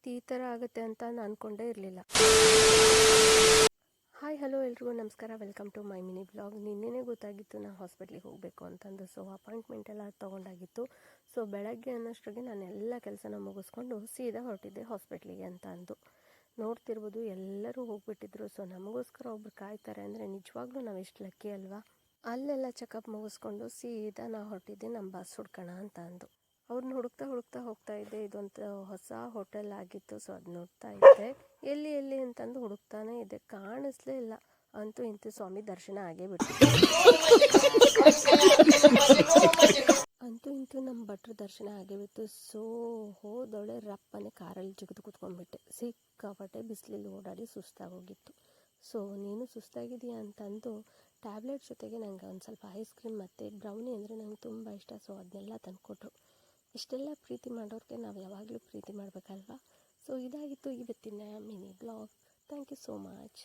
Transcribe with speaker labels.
Speaker 1: ಈ ಥರ ಆಗುತ್ತೆ ಅಂತ ನಾನು ಅಂದ್ಕೊಂಡೇ ಇರಲಿಲ್ಲ. ಹಾಯ್ ಹಲೋ ಎಲ್ರಿಗೂ ನಮಸ್ಕಾರ, welcome to my mini blog. ನಿನ್ನೆನೇ ಗೊತ್ತಾಗಿತ್ತು ನಾನು ಹಾಸ್ಪಿಟ್ಲಿಗೆ ಹೋಗಬೇಕು ಅಂತಂದು. ಸೊ ಅಪಾಯಿಂಟ್ಮೆಂಟ್ ಎಲ್ಲ ತೊಗೊಂಡಾಗಿತ್ತು. ಸೊ ಬೆಳಗ್ಗೆ ಅನ್ನೋಷ್ಟರಿಗೆ ನಾನು ಎಲ್ಲ ಕೆಲಸನ ಮುಗಿಸ್ಕೊಂಡು ಸೀದಾ ಹೊರಟಿದ್ದೆ ಹಾಸ್ಪಿಟ್ಲಿಗೆ ಅಂತ ಅಂದು. ನೋಡ್ತಿರ್ಬೋದು ಎಲ್ಲರೂ ಹೋಗ್ಬಿಟ್ಟಿದ್ರು. ಸೊ ನಮಗೋಸ್ಕರ ಒಬ್ರು ಕಾಯ್ತಾರೆ ಅಂದರೆ ನಿಜವಾಗ್ಲೂ ನಾವು ಎಷ್ಟು ಲಕ್ಕಿ ಅಲ್ವಾ. ಅಲ್ಲೆಲ್ಲ ಚೆಕಪ್ ಮುಗಿಸ್ಕೊಂಡು ಸೀದಾ ನಾವು ಹೊರಟಿದ್ದೆ ನಮ್ಮ ಬಸ್ ಹುಡ್ಕೋಣ ಅಂತ ಅಂದು. ಅವ್ರನ್ನ ಹುಡುಕ್ತಾ ಹೋಗ್ತಾ ಇದ್ದೆ. ಇದೊಂದು ಹೊಸ ಹೋಟೆಲ್ ಆಗಿತ್ತು. ಸೊ ಅದು ನೋಡ್ತಾ ಇದ್ದೆ. ಎಲ್ಲಿ ಅಂತಂದು ಹುಡುಕ್ತಾನೆ ಇದ್ದೆ, ಕಾಣಿಸ್ಲೇ ಇಲ್ಲ. ಅಂತೂ ಇಂತೂ ಸ್ವಾಮಿ ದರ್ಶನ ಆಗೇ ಬಿಟ್ಟು. ಅಂತೂ ಇಂತೂ ನಮ್ಮ ಭಟ್ರ ದರ್ಶನ ಆಗೇ ಬಿತ್ತು. ಸೊ ಹೋದೊಳೆ ರಪ್ಪನೆ ಕಾರಲ್ಲಿ ಜಿಗಿದು ಕೂತ್ಕೊಂಡ್ಬಿಟ್ಟೆ. ಸಿಕ್ಕಾಪಟ್ಟೆ ಬಿಸಿಲಲ್ಲಿ ಓಡಾಡಿ ಸುಸ್ತಾಗೋಗಿತ್ತು. ಸೊ ನೀನು ಸುಸ್ತಾಗಿದೆಯಾ ಅಂತಂದು ಟ್ಯಾಬ್ಲೆಟ್ ಜೊತೆಗೆ ನನಗೆ ಒಂದು ಸ್ವಲ್ಪ ಐಸ್ ಕ್ರೀಮ್ ಮತ್ತು ಬ್ರೌನಿ ಅಂದರೆ ನಂಗೆ ತುಂಬ ಇಷ್ಟ. ಸೊ ಅದನ್ನೆಲ್ಲ ತಂದುಕೊಟ್ರು. ಇಷ್ಟೆಲ್ಲ ಪ್ರೀತಿ ಮಾಡೋರಿಗೆ ನಾವು ಯಾವಾಗಲೂ ಪ್ರೀತಿ ಮಾಡಬೇಕಲ್ವಾ. ಸೊ ಇದಾಗಿತ್ತು ಇವತ್ತಿನ mini blog. Thank you so much.